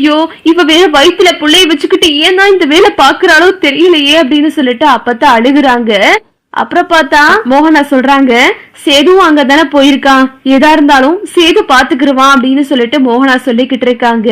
ஐயோ இவ வேற வயிற்றுல புள்ளைய வச்சுக்கிட்டு ஏன் தான் இந்த வேலை பாக்குறாளோ தெரியலையே அப்படின்னு சொல்லிட்டு அப்பதான் அழுகுறாங்க. அப்புறம் பார்த்தா மோகனா சொல்றாங்க, சேதுவும் அங்கதானே போயிருக்கான், எதா இருந்தாலும் சேது பாத்துக்கிருவான் அப்படின்னு சொல்லிட்டு மோகனா சொல்லிக்கிட்டு இருக்காங்க.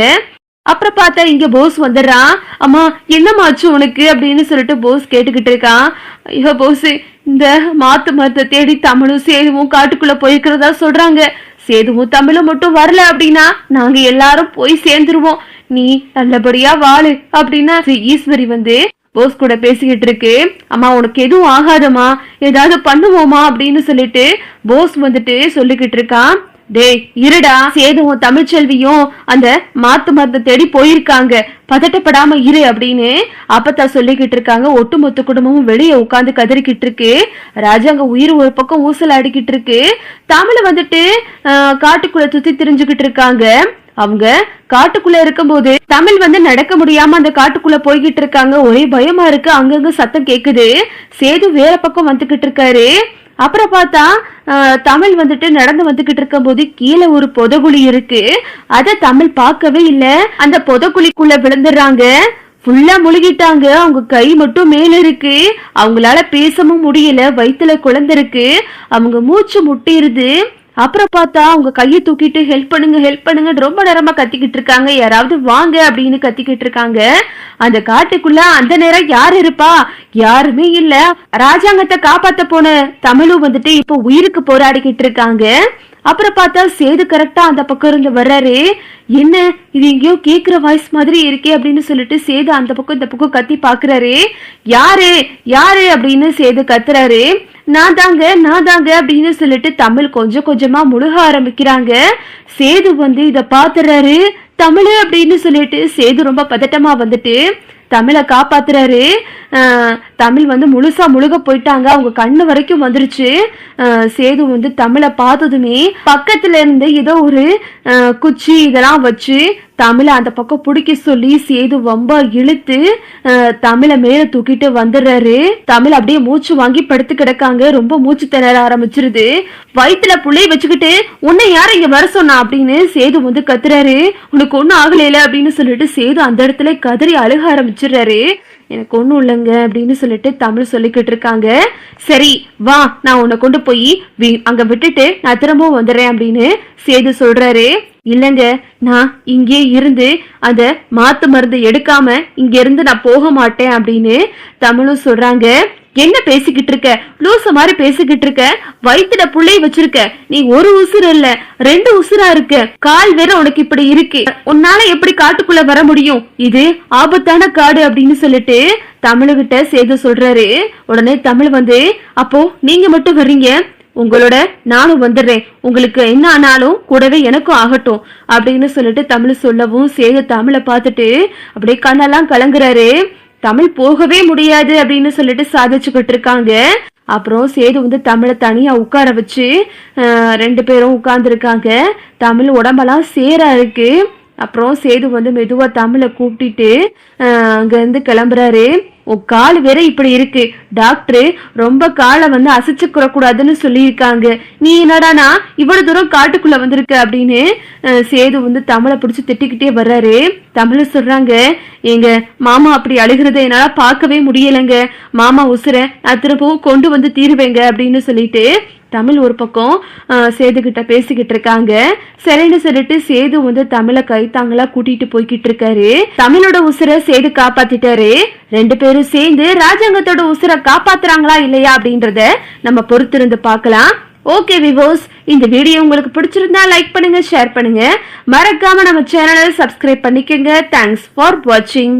அப்புறம் பார்த்தா இங்க போஸ் வந்துடுறான். அம்மா என்னமாச்சு உனக்கு அப்படின்னு சொல்லிட்டு போஸ் கேட்டுக்கிட்டு இருக்கான். ஐயோ போஸ், இந்த மாத்து மரத்தை தேடி தமிழும் சேதுவும் காட்டுக்குள்ள போயிருக்கிறதா சொல்றாங்க. சேதுவும் தமிழும் மட்டும் வரல அப்படின்னா நாங்க எல்லாரும் போய் சேர்ந்துருவோம், நீ நல்லபடியா வாழு அப்படின்னா ஈஸ்வரி வந்து போஸ் கூட பேசிக்கிட்டு இருக்கு. அம்மா உனக்கு எதுவும் ஆகாதம்மா, ஏதாவது பண்ணுவோமா அப்படின்னு சொல்லிட்டு போஸ் வந்துட்டு சொல்லிக்கிட்டு இருக்கான். டேய் இருடா, சேதுவும் தமிழ்ச்செல்வியும் அந்த மாத்து மரத்தை தேடி போயிருக்காங்க, பதட்டப்படாம இரு அப்படின்னு அப்பத்தான் சொல்லிக்கிட்டு இருக்காங்க. ஒட்டுமொத்த குடும்பமும் வெளியே உட்காந்து கதறிக்கிட்டு இருக்கு. ராஜாங்க உயிர் ஒரு பக்கம் ஊசல் அடிக்கிட்டு இருக்கு. தமிழ வந்துட்டு காட்டுக்குள்ள சுத்தி திரிஞ்சுக்கிட்டு இருக்காங்க. அவங்க காட்டுக்குள்ள இருக்கும் போது தமிழ் வந்து நடக்க முடியாம அந்த காட்டுக்குள்ள போய்கிட்டு இருக்காங்க. ஒரே பயமா இருக்கு, அங்கங்க சத்தம் கேக்குது. சேது வேற பக்கம் வந்துகிட்டு இருக்காரு. அப்புறம் பார்த்தா தமிழ் வந்துட்டு நடந்து வந்துகிட்டு இருக்கும் போது கீழே ஒரு புதகுழி இருக்கு. அத தமிழ் பார்க்கவே இல்ல. அந்த புதகுழிக்குள்ள விழுந்துடுறாங்க. ஃபுல்லா முழுகிட்டாங்க. அவங்க கை மட்டும் மேல இருக்கு. அவங்களால பேசவும் முடியல, வயிற்றுல குழந்தை இருக்கு, அவங்க மூச்சு முட்டிருது. அப்புறம் பார்த்தா அவங்க கையை தூக்கிட்டு ஹெல்ப் பண்ணுங்க ரொம்ப நேரமா கத்திக்கிட்டு இருக்காங்க. யாராவது வாங்க அப்படின்னு கத்திக்கிட்டு இருக்காங்க. அந்த காட்டுக்குள்ள அந்த நேரம் யாரு இருப்பா? யாருமே இல்ல. ராஜாங்கத்தை காப்பாத்த போன தமிழும் வந்துட்டு இப்ப உயிருக்கு போராடிக்கிட்டு இருக்காங்க. அப்புறம் பார்த்தா சேது கரெக்டா அந்த பக்கம் இருந்து வர்றாரு. என்ன இது எங்கேயோ கேக்குற வாய்ஸ் மாதிரி இருக்கே அப்படின்னு சொல்லிட்டு சேது அந்த பக்கம் இந்த பக்கம் கத்தி பாக்குறாரு. யாரு யாரு அப்படின்னு சேது கத்துறாரு. நான் தாங்க அப்படின்னு சொல்லிட்டு தமிழ் கொஞ்சம் கொஞ்சமா முழுக ஆரம்பிக்கிறாங்க. சேது வந்து இத பாத்துறாரு. தமிழ் அப்படின்னு சொல்லிட்டு சேது ரொம்ப பதட்டமா வந்துட்டு தமிழை காப்பாத்துறாரு. தமிழ் வந்து முழுசா முழுக போயிட்டாங்க. அவங்க கண்ணு வரைக்கும் வந்துருச்சு. சேது வந்து தமிழை பார்த்ததுமே பக்கத்துல இருந்து ஏதோ ஒரு குச்சி இதெல்லாம் வச்சு தமிழை அந்த பக்கம் பிடிக்க சொல்லி சேது ரொம்ப இழுத்து தமிழை மேல தூக்கிட்டு வந்துடுறாரு. தமிழ் அப்படியே மூச்சு வாங்கி படுத்து கிடக்காங்க. ரொம்ப மூச்சு திணற ஆரம்பிச்சிருது. வயிற்றுல புள்ளைய வச்சுக்கிட்டு உன்னை யாரும் இங்க வர சொன்னா அப்படின்னு சேது வந்து கத்துறாரு. உனக்கு ஒன்னும் ஆகலையில அப்படின்னு சொல்லிட்டு சேது அந்த இடத்துல கதறி அழுக ஆரம்பிச்சிடுறாரு. எனக்கு ஒண்ணும் இல்லைங்க அப்படின்னு சொல்லிட்டு தமிழ் சொல்லிக்கிட்டு இருக்காங்க. சரி வா, நான் உன்னை கொண்டு போய் அங்க விட்டுட்டு நான் திரும்பவும் வந்துடுறேன் அப்படின்னு சேது சொல்றாரு. இல்லங்க, நான் இங்கே இருந்து அந்த மாத்து மருந்து எடுக்காம இங்க இருந்து நான் போக மாட்டேன் அப்படின்னு தமிழும் சொல்றாங்க. என்ன பேசிக்கிட்டு இருக்க, லூச மாதிரி பேசிக்கிட்டு இருக்க, வயிற்றுல புள்ளைய வச்சிருக்க, நீ ஒரு உசுறு இல்ல 2 உசுரா இருக்க, கால் வேற உனக்கு இப்படி இருக்கு, உன்னால எப்படி காட்டுக்குள்ள வர முடியும், இது ஆபத்தான காடு அப்படின்னு சொல்லிட்டு தமிழ்கிட்ட சேது சொல்றாரு. உடனே தமிழ் வந்து அப்போ நீங்க மட்டும் வர்றீங்க, உங்களோட நானும் வந்துடுறேன், உங்களுக்கு என்ன ஆனாலும் கூடவே எனக்கும் ஆகட்டும் அப்படின்னு சொல்லிட்டு தமிழ் சொல்லவும் சேது தமிழை பார்த்துட்டு அப்படியே கண்ணெல்லாம் கலங்குறாரு. தமிழ் போகவே முடியாது அப்படின்னு சொல்லிட்டு சாதிச்சுக்கிட்டு இருக்காங்க. அப்புறம் சேது வந்து தமிழை தனியா உட்கார வச்சு 2 பேரும் உட்கார்ந்து இருக்காங்க. தமிழ் உடம்பெல்லாம் சேரா இருக்கு. அப்புறம் சேது வந்து மெதுவா தமிழை கூப்பிட்டு அங்க இருந்து கிளம்புறாரு. உன் கால் வேற இப்படி இருக்கு, டாக்டர் ரொம்ப காலை வந்து அசைச்சுக்கிற கூடாதுன்னு சொல்லியிருக்காங்க, நீ என்னடானா இவ்வளவு தூரம் காட்டுக்குள்ள வந்திருக்க அப்படின்னு சேது வந்து தமிழை பிடிச்சு திட்டிக்கிட்டே வர்றாரு. தமிழ் சொல்றாங்க, எங்க மாமா அப்படி அழுகிறத என்னால பார்க்கவே முடியலைங்க, மாமா உசுர நான் திரும்பவும் கொண்டு வந்து தீருவேங்க அப்படின்னு சொல்லிட்டு தமிழ் ஒரு பக்கம் சேது கிட்ட பேசிக்கிட்டு இருக்காங்க. சரின்னு சொல்லிட்டு சேது வந்து தமிழை கைத்தாங்களா கூட்டிட்டு போய்கிட்டு இருக்காரு. தமிழோட உசுரை சேது காப்பாத்திட்டாரு. 2 பேரும் சேர்ந்து ராஜாங்கத்தோட உசுரை காப்பாத்துறாங்களா இல்லையா அப்படின்றத நம்ம பொறுத்திருந்து பார்க்கலாம். ஓகே விவோஸ், இந்த வீடியோ உங்களுக்கு பிடிச்சிருந்தா லைக் பண்ணுங்க, ஷேர் பண்ணுங்க, மறக்காம நம்ம சேனலை சப்ஸ்கிரைப் பண்ணிக்கோங்க. தேங்க்ஸ் ஃபார் வாட்சிங்.